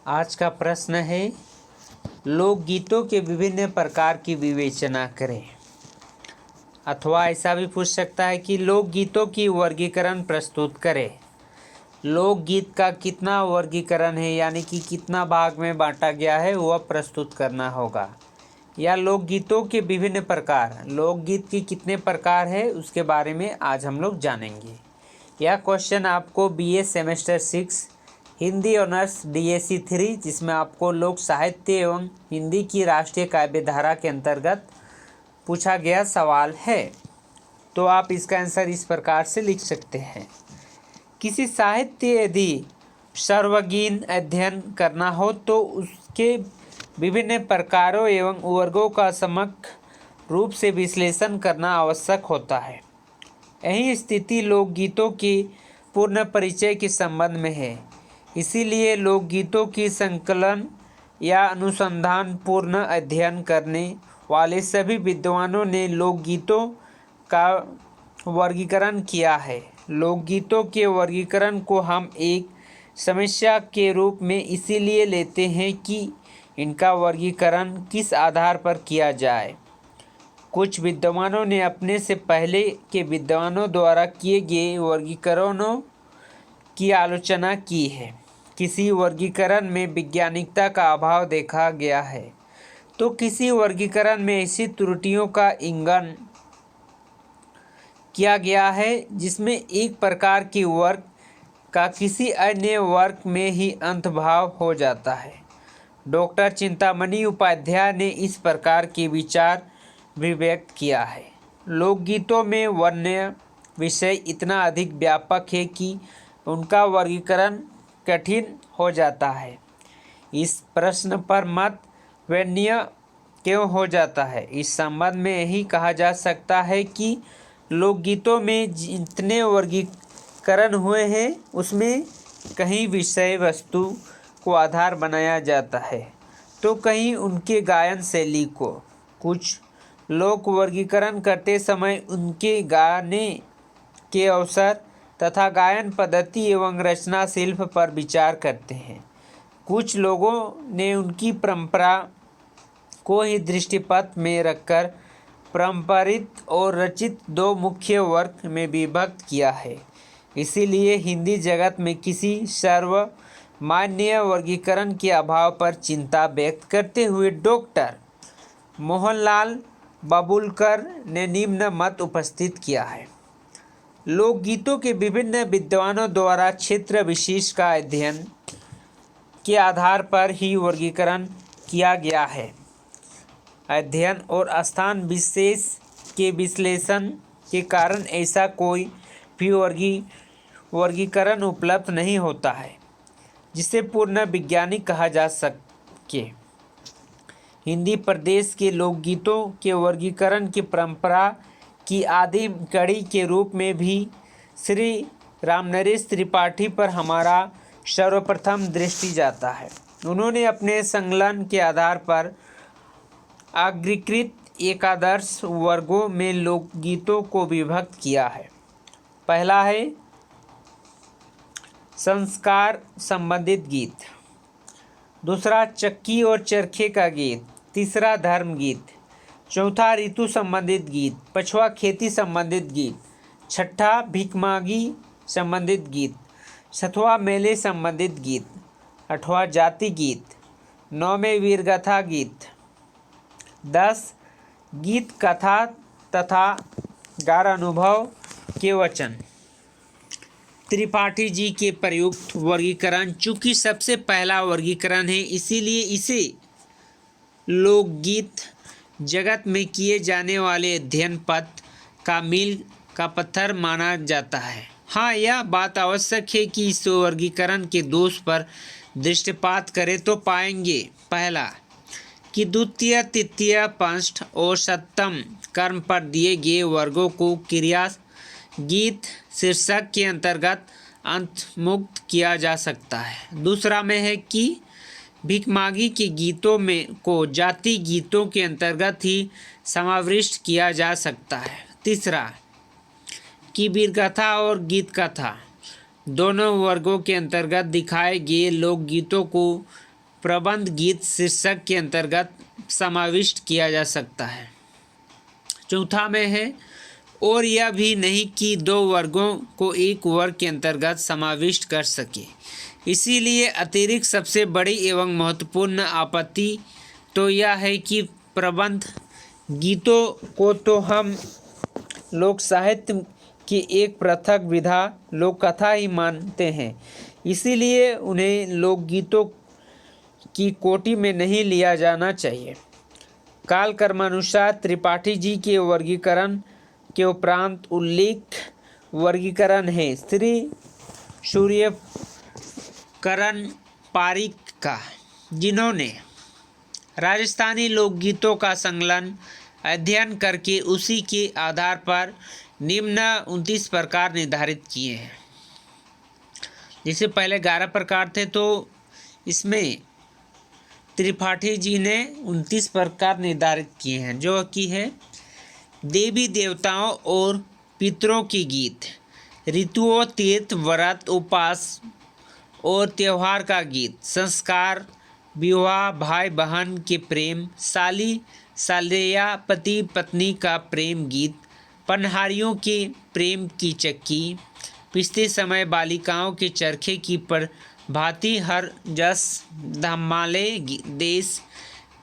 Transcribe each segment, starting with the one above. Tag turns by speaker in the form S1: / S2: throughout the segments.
S1: आज का प्रश्न है, लोकगीतों के विभिन्न प्रकार की विवेचना करें। अथवा ऐसा भी पूछ सकता है कि लोकगीतों की वर्गीकरण प्रस्तुत करें। लोकगीत का कितना वर्गीकरण है, यानी कि कितना भाग में बांटा गया है, वह प्रस्तुत करना होगा। या लोकगीतों के विभिन्न प्रकार, लोकगीत के कितने प्रकार है उसके बारे में आज हम लोग जानेंगे। यह क्वेश्चन आपको BA semester 6 Hindi honours DAC 3, जिसमें आपको लोक साहित्य एवं हिंदी की राष्ट्रीय काव्य धारा के अंतर्गत पूछा गया सवाल है। तो आप इसका आंसर इस प्रकार से लिख सकते हैं। किसी साहित्य यदि सर्वगीन अध्ययन करना हो तो उसके विभिन्न प्रकारों एवं वर्गों का समग्र रूप से विश्लेषण करना आवश्यक होता है। यही स्थिति लोकगीतों की पूर्ण परिचय के संबंध में है। इसीलिए लोकगीतों की संकलन या अनुसंधान पूर्ण अध्ययन करने वाले सभी विद्वानों ने लोकगीतों का वर्गीकरण किया है। लोकगीतों के वर्गीकरण को हम एक समस्या के रूप में इसीलिए लेते हैं कि इनका वर्गीकरण किस आधार पर किया जाए। कुछ विद्वानों ने अपने से पहले के विद्वानों द्वारा किए गए वर्गीकरणों की आलोचना की है। किसी वर्गीकरण में वैज्ञानिकता का अभाव देखा गया है तो किसी वर्गीकरण में ऐसी त्रुटियों का इंगित किया गया है जिसमें एक प्रकार की वर्ग का किसी अन्य वर्ग में ही अंतर्भाव हो जाता है। डॉक्टर चिंतामणि उपाध्याय ने इस प्रकार के विचार भी व्यक्त किया है। लोकगीतों में वर्ण्य विषय इतना अधिक व्यापक है कि उनका वर्गीकरण कठिन हो जाता है। इस प्रश्न पर मत वर्ण्य क्यों हो जाता है, इस संबंध में यही कहा जा सकता है कि लोकगीतों में जितने वर्गीकरण हुए हैं उसमें कहीं विषय वस्तु को आधार बनाया जाता है तो कहीं उनके गायन शैली को। कुछ लोग वर्गीकरण करते समय उनके गाने के अवसर तथा गायन पद्धति एवं रचना शिल्प पर विचार करते हैं। कुछ लोगों ने उनकी परंपरा को ही दृष्टिपथ में रखकर पारंपरिक और रचित दो मुख्य वर्ग में विभक्त किया है। इसीलिए हिंदी जगत में किसी सर्वमान्य वर्गीकरण के अभाव पर चिंता व्यक्त करते हुए डॉक्टर मोहनलाल बबुलकर ने निम्न मत उपस्थित किया है। लोकगीतों के विभिन्न विद्वानों द्वारा क्षेत्र विशेष का अध्ययन के आधार पर ही वर्गीकरण किया गया है। अध्ययन और स्थान विशेष के विश्लेषण के कारण ऐसा कोई भी वर्गीकरण उपलब्ध नहीं होता है जिसे पूर्ण वैज्ञानिक कहा जा सके। हिंदी प्रदेश के लोकगीतों के वर्गीकरण की परंपरा की आदि कड़ी के रूप में भी श्री रामनरेश त्रिपाठी पर हमारा सर्वप्रथम दृष्टि जाता है। उन्होंने अपने संकलन के आधार पर अग्रीकृत एकादश वर्गों में लोकगीतों को विभक्त किया है। पहला है संस्कार संबंधित गीत, दूसरा चक्की और चरखे का गीत, तीसरा धर्म गीत, चौथा ऋतु संबंधित गीत, पांचवा खेती संबंधित गीत, छठा भिखमांगी संबंधित गीत, सातवां मेले संबंधित गीत, आठवां जाति गीत, नौवें वीरगाथा गीत, 10 गीत कथा तथा 11 अनुभव के वचन। त्रिपाठी जी के प्रयुक्त वर्गीकरण चूँकि सबसे पहला वर्गीकरण है, इसीलिए इसे लोकगीत जगत में किए जाने वाले अध्ययन पथ का मील का पत्थर माना जाता है। हाँ, यह बात आवश्यक है कि इस वर्गीकरण के दोष पर दृष्टिपात करें तो पाएंगे। पहला कि द्वितीय, तृतीय, पंचम और सप्तम कर्म पर दिए गए वर्गों को क्रिया गीत शीर्षक के अंतर्गत अंतर्मुक्त किया जा सकता है। दूसरा में है कि भिखमांगी के गीतों में को जाति गीतों के अंतर्गत ही समाविष्ट किया जा सकता है। तीसरा कि वीरगाथा और गीत कथा दोनों वर्गों के अंतर्गत दिखाए गए लोकगीतों को प्रबंध गीत शीर्षक के अंतर्गत समाविष्ट किया जा सकता है। चौथा में है और यह भी नहीं कि दो वर्गों को एक वर्ग के अंतर्गत समाविष्ट कर सके। इसीलिए अतिरिक्त सबसे बड़ी एवं महत्वपूर्ण आपत्ति तो यह है कि प्रबंध गीतों को तो हम लोक साहित्य की एक पृथक विधा लोक कथा ही मानते हैं, इसीलिए उन्हें लोकगीतों की कोटि में नहीं लिया जाना चाहिए। काल कर्मानुसार त्रिपाठी जी के वर्गीकरण के उपरांत उल्लेख वर्गीकरण है श्री सूर्यकरण पारिक का, जिन्होंने राजस्थानी लोकगीतों का संकलन अध्ययन करके उसी के आधार पर निम्न 29 प्रकार निर्धारित किए हैं। जैसे पहले 11 प्रकार थे, तो इसमें त्रिपाठी जी ने 29 प्रकार निर्धारित किए हैं, जो कि है देवी देवताओं और पितरों के गीत, ऋतुओं, तीर्थ, व्रत, उपवास और त्योहार का गीत, संस्कार, विवाह, भाई बहन के प्रेम, साली सालिया, पति पत्नी का प्रेम गीत, पनहारियों के प्रेम की चक्की, पिछते समय बालिकाओं के चरखे की भांति हर जस धमाले देश,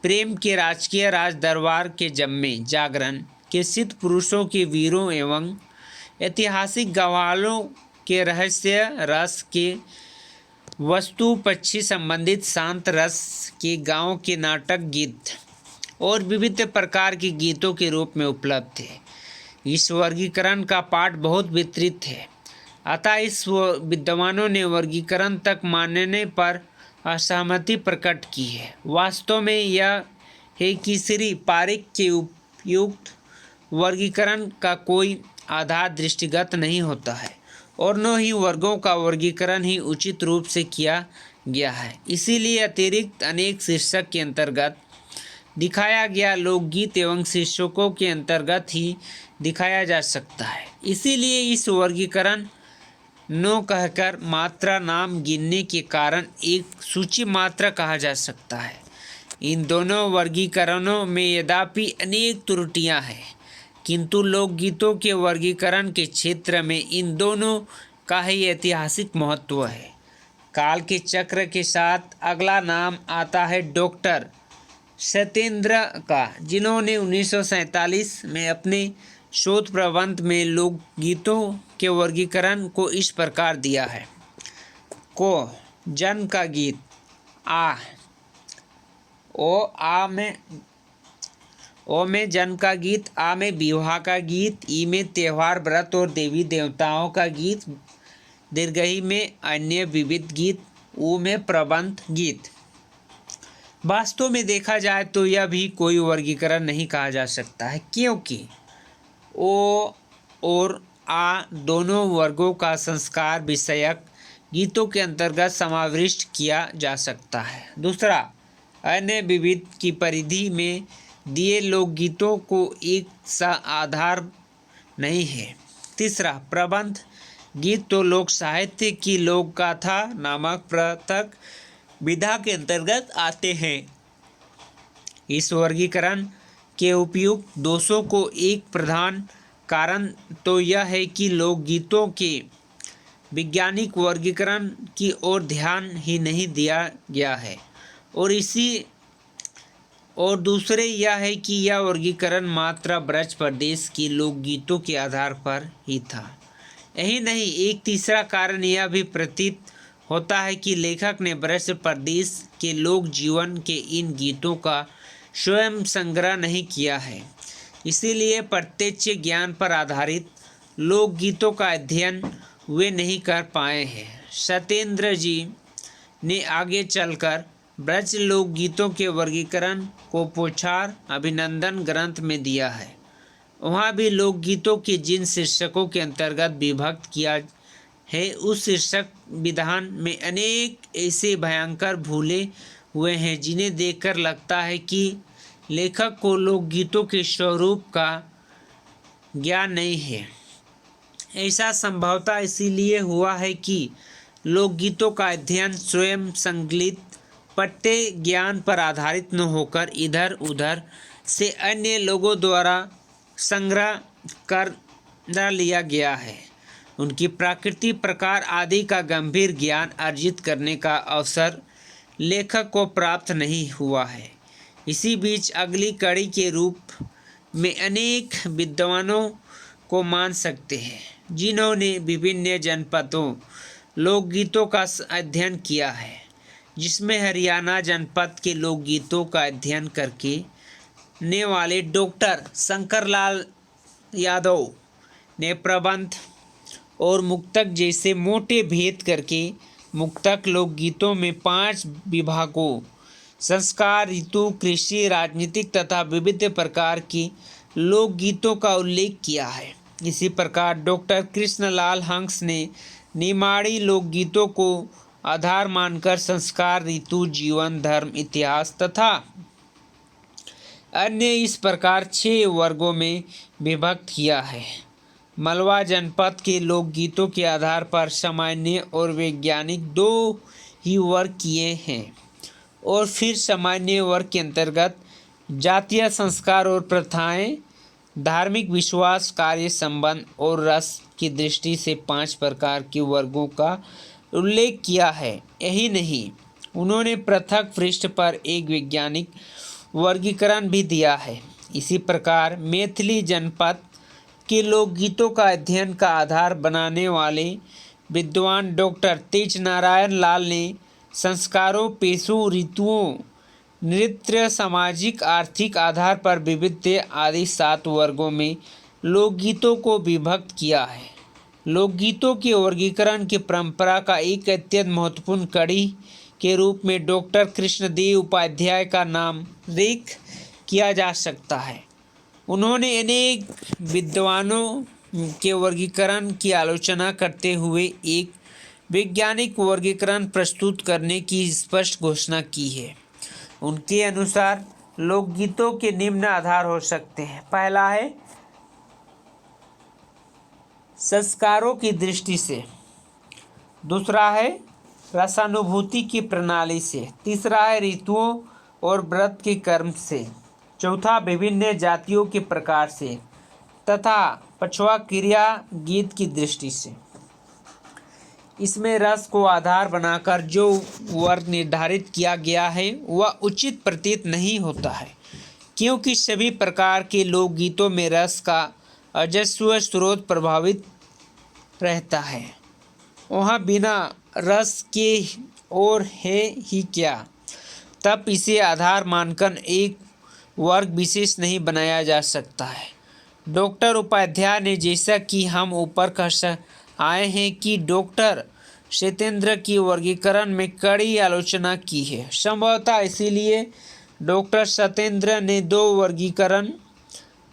S1: प्रेम के राजकीय राज दरबार के जम्मे, जागरण के सिद्ध पुरुषों के वीरों एवं ऐतिहासिक गवाहों के रहस्य रस के, वस्तु पक्षी संबंधित शांत रस के, गांव के नाटक गीत और विविध प्रकार के गीतों के रूप में उपलब्ध है। इस वर्गीकरण का पाठ बहुत विस्तृत है, अतः इस विद्वानों ने वर्गीकरण तक मानने पर असहमति प्रकट की है। वास्तव में यह है कि श्री पारिक के उपयुक्त वर्गीकरण का कोई आधार दृष्टिगत नहीं होता है और न ही वर्गों का वर्गीकरण ही उचित रूप से किया गया है। इसीलिए अतिरिक्त अनेक शीर्षक के अंतर्गत दिखाया गया लोकगीत एवं शीर्षकों के अंतर्गत ही दिखाया जा सकता है। इसीलिए इस वर्गीकरण नो कहकर मात्रा नाम गिनने के कारण एक सूची मात्रा कहा जा सकता है। इन दोनों वर्गीकरणों में यद्यपि अनेक त्रुटियां हैं, किंतु लोकगीतों के वर्गीकरण के क्षेत्र में इन दोनों का ही ऐतिहासिक महत्व है। काल के चक्र के साथ अगला नाम आता है डॉक्टर सत्येंद्र का, जिन्होंने 1947 में अपने शोध प्रबंध में लोकगीतों के वर्गीकरण को इस प्रकार दिया है। को जन्म का गीत, ओ में जन्म का गीत, आ में विवाह का गीत, ई में त्योहार, व्रत और देवी देवताओं का गीत, दीर्घई में अन्य विविध गीत, ऊ में प्रबंध गीत। वास्तव में देखा जाए तो यह भी कोई वर्गीकरण नहीं कहा जा सकता है, क्योंकि ओ और आ दोनों वर्गों का संस्कार विषयक गीतों के अंतर्गत समाविष्ट किया जा सकता है। दूसरा, अन्य विविध की परिधि में दिए लोकगीतों को एक सा आधार नहीं है। तीसरा, प्रबंध गीत तो लोक साहित्य की लोक गाथा नामक पृथक विधा के अंतर्गत आते हैं। इस वर्गीकरण के उपयुक्त दोषों को एक प्रधान कारण तो यह है कि लोकगीतों के वैज्ञानिक वर्गीकरण की ओर ध्यान ही नहीं दिया गया है, और दूसरे यह है कि यह वर्गीकरण मात्र ब्रज प्रदेश के लोकगीतों के आधार पर ही था। यही नहीं, एक तीसरा कारण यह भी प्रतीत होता है कि लेखक ने ब्रज प्रदेश के लोक जीवन के इन गीतों का स्वयं संग्रह नहीं किया है, इसीलिए प्रत्यक्ष ज्ञान पर आधारित लोकगीतों का अध्ययन वे नहीं कर पाए हैं। सत्येंद्र जी ने आगे चलकर ब्रज लोकगीतों के वर्गीकरण को पोछार अभिनंदन ग्रंथ में दिया है। वहाँ भी लोकगीतों के जिन शीर्षकों के अंतर्गत विभक्त किया है, उस शीर्षक विधान में अनेक ऐसे भयंकर भूले हुए हैं जिन्हें देखकर लगता है कि लेखक को लोकगीतों के स्वरूप का ज्ञान नहीं है। ऐसा संभवतः इसीलिए हुआ है कि लोकगीतों का अध्ययन स्वयं संकलित पट्टे ज्ञान पर आधारित न होकर इधर उधर से अन्य लोगों द्वारा संग्रह कर लिया गया है। उनकी प्रकृति, प्रकार आदि का गंभीर ज्ञान अर्जित करने का अवसर लेखक को प्राप्त नहीं हुआ है। इसी बीच अगली कड़ी के रूप में अनेक विद्वानों को मान सकते हैं, जिन्होंने विभिन्न जनपदों लोकगीतों का अध्ययन किया है, जिसमें हरियाणा जनपद के लोकगीतों का अध्ययन करने वाले डॉक्टर शंकरलाल यादव ने प्रबंध और मुक्तक जैसे मोटे भेद करके मुक्तक लोकगीतों में 5 विभागों संस्कार, ऋतु, कृषि, राजनीतिक तथा विविध प्रकार की लोकगीतों का उल्लेख किया है। इसी प्रकार डॉक्टर कृष्णलाल हंस ने निमाड़ी लोकगीतों को आधार मानकर संस्कार, ऋतु, जीवन, धर्म, इतिहास तथा अन्य इस प्रकार 6 वर्गों में विभक्त किया है। मालवा जनपद के लोकगीतों के आधार पर सामान्य और वैज्ञानिक 2 ही वर्ग किए हैं और फिर सामान्य वर्ग के अंतर्गत जातीय संस्कार और प्रथाएं, धार्मिक विश्वास, कार्य संबंध और रस की दृष्टि से 5 प्रकार के वर्गों का उल्लेख किया है। यही नहीं, उन्होंने पृथक पृष्ठ पर एक वैज्ञानिक वर्गीकरण भी दिया है। इसी प्रकार मैथिली जनपद के लोकगीतों का अध्ययन का आधार बनाने वाले विद्वान डॉक्टर तेज नारायण लाल ने संस्कारों, पेशों, ऋतुओं, नृत्य, सामाजिक, आर्थिक आधार पर विविध आदि 7 वर्गों में लोकगीतों को विभक्त किया है। लोकगीतों के वर्गीकरण की परंपरा का एक अत्यंत महत्वपूर्ण कड़ी के रूप में डॉक्टर कृष्णदेव उपाध्याय का नाम उल्लेख किया जा सकता है। उन्होंने अनेक विद्वानों के वर्गीकरण की आलोचना करते हुए एक वैज्ञानिक वर्गीकरण प्रस्तुत करने की स्पष्ट घोषणा की है। उनके अनुसार लोकगीतों के निम्न आधार हो सकते हैं। पहला है संस्कारों की दृष्टि से, दूसरा है रसानुभूति की प्रणाली से, तीसरा है ऋतुओं और व्रत के कर्म से, चौथा विभिन्न जातियों के प्रकार से तथा पांचवा क्रिया गीत की दृष्टि से। इसमें रस को आधार बनाकर जो वर्ग निर्धारित किया गया है वह उचित प्रतीत नहीं होता है, क्योंकि सभी प्रकार के लोकगीतों में रस का अजस्व स्रोत प्रभावित रहता है। वहाँ बिना रस के और है ही क्या, तब इसे आधार मानकर एक वर्ग विशेष नहीं बनाया जा सकता है। डॉक्टर उपाध्याय ने, जैसा कि हम ऊपर कह आए हैं कि डॉक्टर सत्येंद्र की वर्गीकरण में कड़ी आलोचना की है। संभवतः इसीलिए डॉक्टर सत्येंद्र ने 2 वर्गीकरण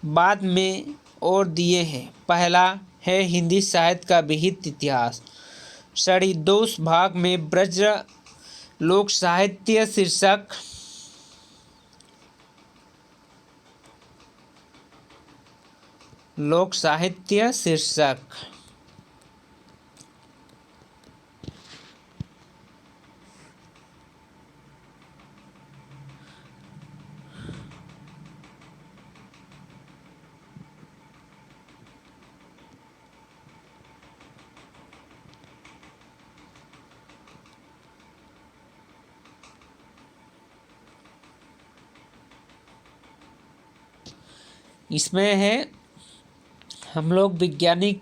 S1: बाद में और दिए हैं। पहला है हिंदी साहित्य का विहित इतिहास, षडीदोष भाग में ब्रज लोक साहित्य शीर्षक, लोक साहित्य शीर्षक, इसमें है हम लोग वैज्ञानिक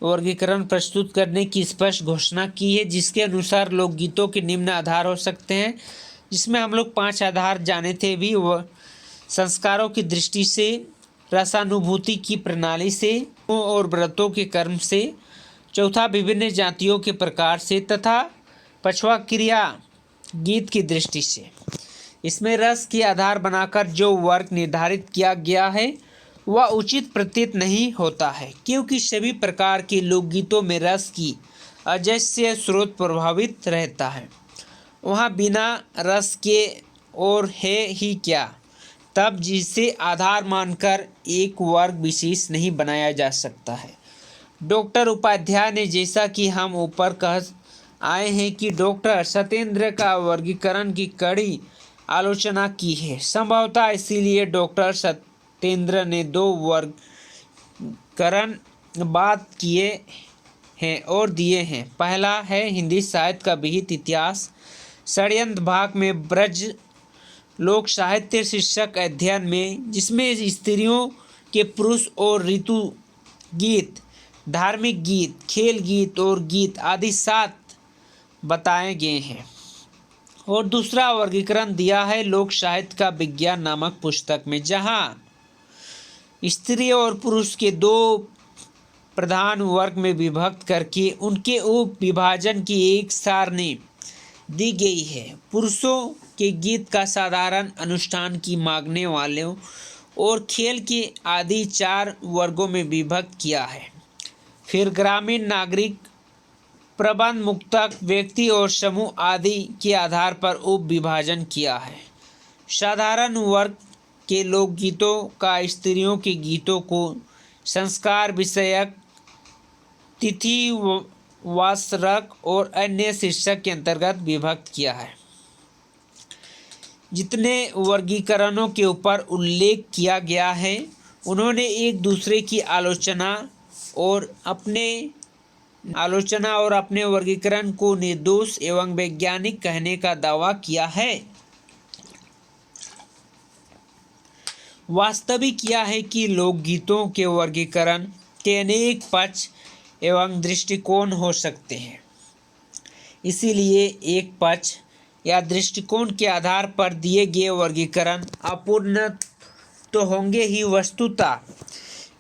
S1: वर्गीकरण प्रस्तुत करने की स्पष्ट घोषणा की है, जिसके अनुसार लोकगीतों के निम्न आधार हो सकते हैं, जिसमें हम लोग 5 आधार जाने थे भी। वह संस्कारों की दृष्टि से, रसानुभूति की प्रणाली से और व्रतों के कर्म से, चौथा विभिन्न जातियों के प्रकार से तथा पांचवा क्रिया गीत की दृष्टि से। इसमें रस की आधार बनाकर जो वर्ग निर्धारित किया गया है वह उचित प्रतीत नहीं होता है, क्योंकि सभी प्रकार के लोकगीतों में रस की अजस्व स्रोत प्रभावित रहता है। वहाँ बिना रस के और है ही क्या, तब जिसे आधार मानकर एक वर्ग विशेष नहीं बनाया जा सकता है। डॉक्टर उपाध्याय ने, जैसा कि हम ऊपर कह आए हैं कि डॉक्टर सत्येंद्र का वर्गीकरण की कड़ी आलोचना की है। संभवतः इसीलिए डॉक्टर सत्येंद्र ने दो वर्गीकरण बात किए हैं और दिए हैं। पहला है हिंदी साहित्य का विहित इतिहास, षड्यंत्र भाग में ब्रज लोक साहित्य शीर्षक अध्ययन में, जिसमें स्त्रियों के पुरुष और ऋतु गीत, धार्मिक गीत, खेल गीत और गीत आदि 7 बताए गए हैं। और दूसरा वर्गीकरण दिया है लोक साहित्य का विज्ञान नामक पुस्तक में, जहां स्त्री और पुरुष के 2 प्रधान वर्ग में विभक्त करके उनके उप विभाजन की एक सारणी दी गई है। पुरुषों के गीत का साधारण अनुष्ठान की मांगने वालों और खेल के आदि 4 वर्गों में विभक्त किया है। फिर ग्रामीण, नागरिक, प्रबंध, मुक्तक, व्यक्ति और समूह आदि के आधार पर उप विभाजन किया है। साधारण वर्ग के लोकगीतों का स्त्रियों के गीतों को संस्कार विषयक, तिथि वासरक और अन्य शीर्षक के अंतर्गत विभक्त किया है। जितने वर्गीकरणों के ऊपर उल्लेख किया गया है, उन्होंने एक दूसरे की आलोचना और अपने वर्गीकरण को निर्दोष एवं वैज्ञानिक कहने का दावा किया है। वास्तविक यह है कि लोकगीतों के वर्गीकरण के अनेक पक्ष एवं दृष्टिकोण हो सकते हैं। इसीलिए एक पक्ष या दृष्टिकोण के आधार पर दिए गए वर्गीकरण अपूर्ण तो होंगे ही। वस्तुतः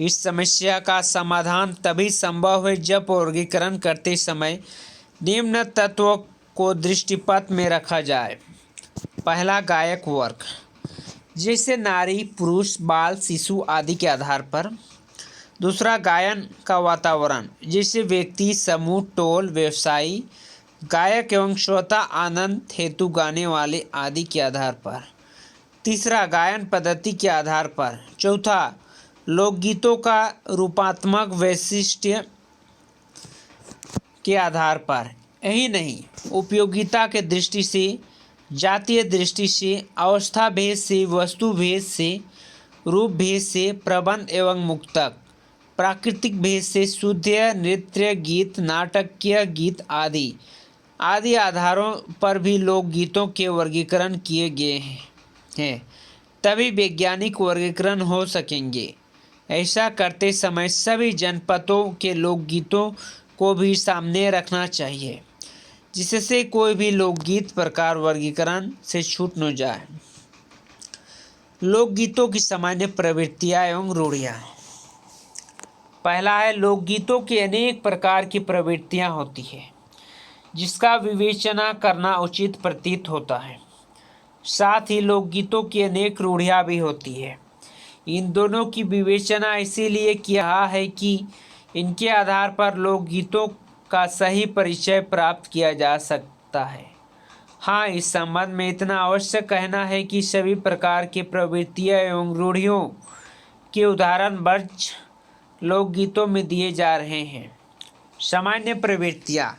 S1: इस समस्या का समाधान तभी संभव है जब वर्गीकरण करते समय निम्न तत्वों को दृष्टिपथ में रखा जाए। पहला, गायक वर्ग, जैसे नारी, पुरुष, बाल, शिशु आदि के आधार पर। दूसरा, गायन का वातावरण, जैसे व्यक्ति, समूह, टोल, व्यवसायी, गायक एवं श्रोता आनंद हेतु गाने वाले आदि के आधार पर। तीसरा, गायन पद्धति के आधार पर। चौथा, लोकगीतों का रूपात्मक वैशिष्ट्य के आधार पर। यही नहीं, उपयोगिता के दृष्टि से, जातीय दृष्टि से, अवस्था भेद से, वस्तु भेद से, रूप भेद से, प्रबंध एवं मुक्तक, प्राकृतिक भेद से, शुद्ध नृत्य गीत, नाटकीय गीत आदि आधारों पर भी लोकगीतों के वर्गीकरण किए गए हैं। तभी वैज्ञानिक वर्गीकरण हो सकेंगे। ऐसा करते समय सभी जनपदों के लोकगीतों को भी सामने रखना चाहिए, जिससे कोई भी लोकगीत प्रकार वर्गीकरण से छूट न जाए। लोकगीतों की सामान्य प्रवृत्तियाँ एवं रूढ़ियाँ। पहला है, लोकगीतों की अनेक प्रकार की प्रवृत्तियाँ होती है, जिसका विवेचना करना उचित प्रतीत होता है। साथ ही लोकगीतों की अनेक रूढ़ियाँ भी होती है। इन दोनों की विवेचना इसीलिए किया है कि इनके आधार पर लोकगीतों का सही परिचय प्राप्त किया जा सकता है। हाँ, इस संबंध में इतना अवश्य कहना है कि सभी प्रकार की प्रवृत्तियाँ एवं रूढ़ियों के उदाहरण ब्रज लोकगीतों में दिए जा रहे हैं। सामान्य प्रवृत्तियाँ,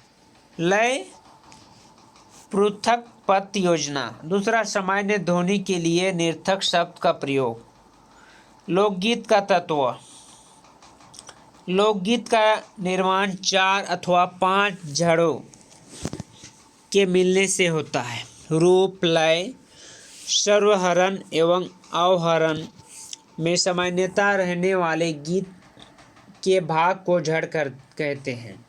S1: लय, पृथक पद योजना। दूसरा, सामान्य ध्वनि के लिए निरर्थक शब्द का प्रयोग। लोकगीत का तत्व। लोकगीत का निर्माण 4 अथवा 5 जड़ों के मिलने से होता है। रूप, लय, सर्वहरण एवं अवहरण में समानता रहने वाले गीत के भाग को जड़ कहते हैं।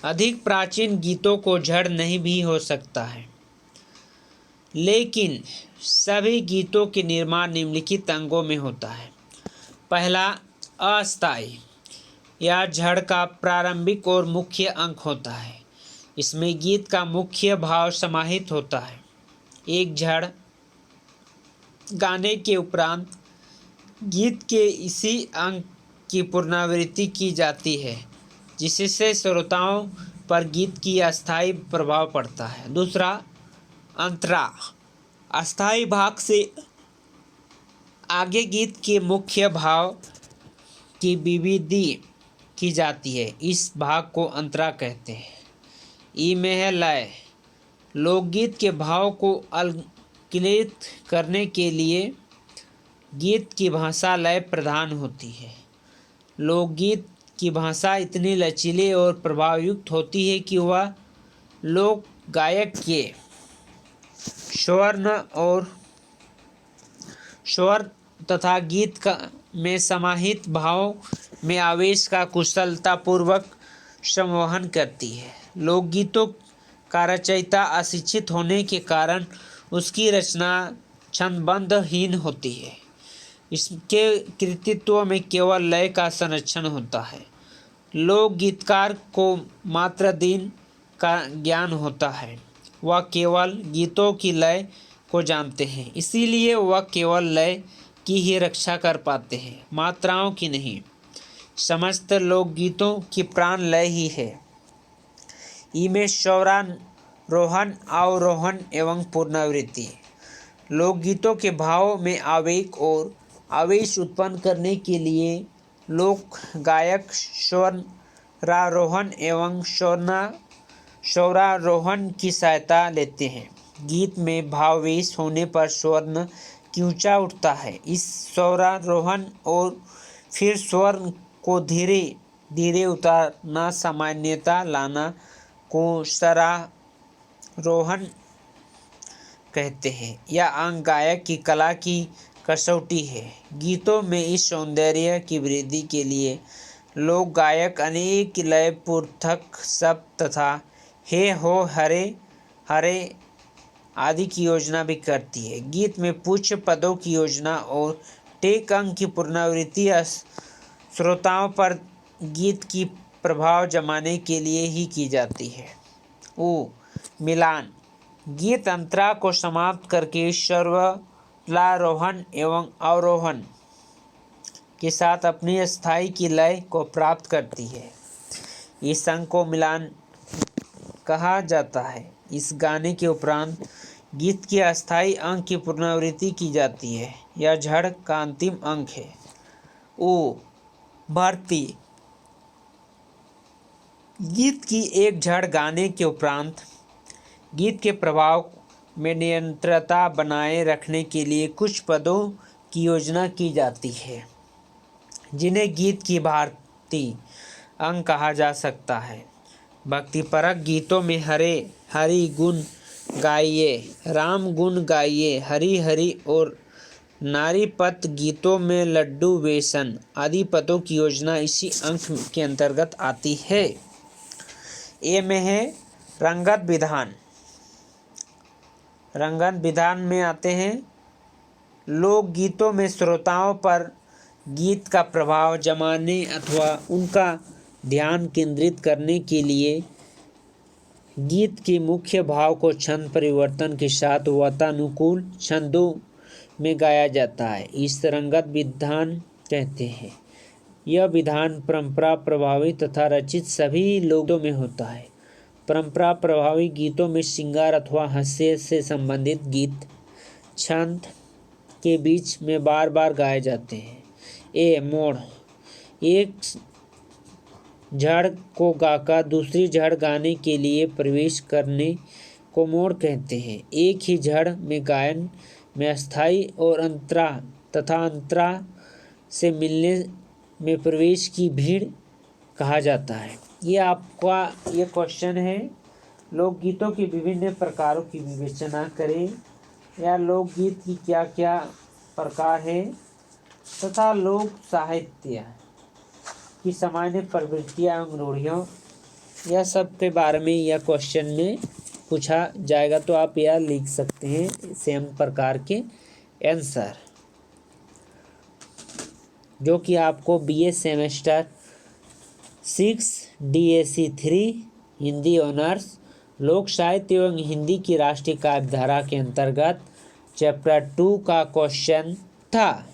S1: अधिक प्राचीन गीतों को जड़ नहीं भी हो सकता है, लेकिन सभी गीतों के निर्माण निम्नलिखित अंगों में होता है। पहला, अस्थायी या जड़ का प्रारंभिक और मुख्य अंक होता है। इसमें गीत का मुख्य भाव समाहित होता है। एक जड़ गाने के उपरांत गीत के इसी अंक की पुनरावृत्ति की जाती है, जिससे श्रोताओं पर गीत की अस्थायी प्रभाव पड़ता है। दूसरा, अंतरा। अस्थायी भाग से आगे गीत के मुख्य भाव की विविधि की जाती है। इस भाग को अंतरा कहते हैं। ई में है लय। लोकगीत के भाव को अलंकृत करने के लिए गीत की भाषा लय प्रधान होती है। लोकगीत की भाषा इतनी लचीली और प्रभावयुक्त होती है कि वह लोक गायक के स्वर तथा गीत का में समाहित भाव में आवेश का कुशलतापूर्वक संवहन करती है। लोकगीतों का रचयिता अशिक्षित होने के कारण उसकी रचना छंदबद्धहीन होती है। इसके कृतित्व में केवल लय का संरक्षण होता है। लोक गीतकार को मात्र दिन का ज्ञान होता है। वह केवल गीतों की लय को जानते हैं, इसीलिए वह केवल लय की ही रक्षा कर पाते हैं, मात्राओं की नहीं। समस्त लोकगीतों की प्राण लय ही है। इनमें स्वरारोहण, अवरोहण एवं पुनरावृत्ति। लोकगीतों के भाव में आवेग और आवेश उत्पन्न करने के लिए लोक गायक स्वरारोहण एवं स्वरारोहण की सहायता लेते हैं। गीत में भावावेश होने पर स्वर की ऊंचा उठता है। इस स्वरारोहण और फिर स्वर को धीरे धीरे उतारना, सामान्यता लाना को स्वरारोहण कहते हैं। यह अंग गायक की कला की कसौटी है। गीतों में इस सौंदर्य की वृद्धि के लिए लोक गायक अनेक लय, पृथक शब्द तथा हे, हो, हरे, हरे आदि की योजना भी करती है। गीत में पुच्छ पदों की योजना और टेक अंग की पुनरावृत्ति श्रोताओं पर गीत की प्रभाव जमाने के लिए ही की जाती है। मिलान। गीत अंतरा को समाप्त करके स्वरारोहण एवं अवरोहण के साथ अपनी अस्थाई की लय को प्राप्त करती है। इस अंग को मिलान कहा जाता है। इस गाने के उपरांत गीत के अस्थाई अंग की पुनरावृत्ति की जाती है। यह झड़ का अंतिम अंग है। भर्ती। गीत की एक झड़ गाने के उपरांत गीत के प्रभाव में निरंतरता बनाए रखने के लिए कुछ पदों की योजना की जाती है, जिन्हें गीत की भारती अंग कहा जा सकता है। भक्तिपरक गीतों में हरे हरि गुण गाइए, राम गुण गाइए, हरि हरि और नारीपत गीतों में लड्डू बेसन आदि पदों की योजना इसी अंक के अंतर्गत आती है। ए में है रंगत विधान। रंगत विधान में आते हैं लोक गीतों में श्रोताओं पर गीत का प्रभाव जमाने अथवा उनका ध्यान केंद्रित करने के लिए गीत के मुख्य भाव को छंद परिवर्तन के साथ वातानुकूल छंदों में गाया जाता है। इस रंगत विधान कहते हैं। यह विधान परंपरा प्रभावी तथा रचित सभी लोकों में होता है। परंपरा प्रभावी गीतों में श्रृंगार अथवा हास्य से संबंधित गीत छंद के बीच में बार बार गाए जाते हैं। मोड़। एक झड़ को गाकर दूसरी झड़ गाने के लिए प्रवेश करने को मोड़ कहते हैं। एक ही झड़ में गायन में अस्थाई और अंतरा तथा अंतरा से मिलने में प्रवेश की भीड़ कहा जाता है। ये आपका ये क्वेश्चन है। लोकगीतों के विभिन्न प्रकारों की विवेचना करें, या लोकगीत की क्या क्या प्रकार है तथा लोक साहित्य की सामान्य प्रवृत्तियां एवं रूढ़ियों, यह सब के बारे में यह क्वेश्चन में पूछा जाएगा। तो आप यह लिख सकते हैं सेम प्रकार के आंसर, जो कि आपको BA semester 6 DAC 3 Hindi honours लोक साहित्य एवं हिंदी की राष्ट्रीय काव्यधारा के अंतर्गत चैप्टर 2 का क्वेश्चन था।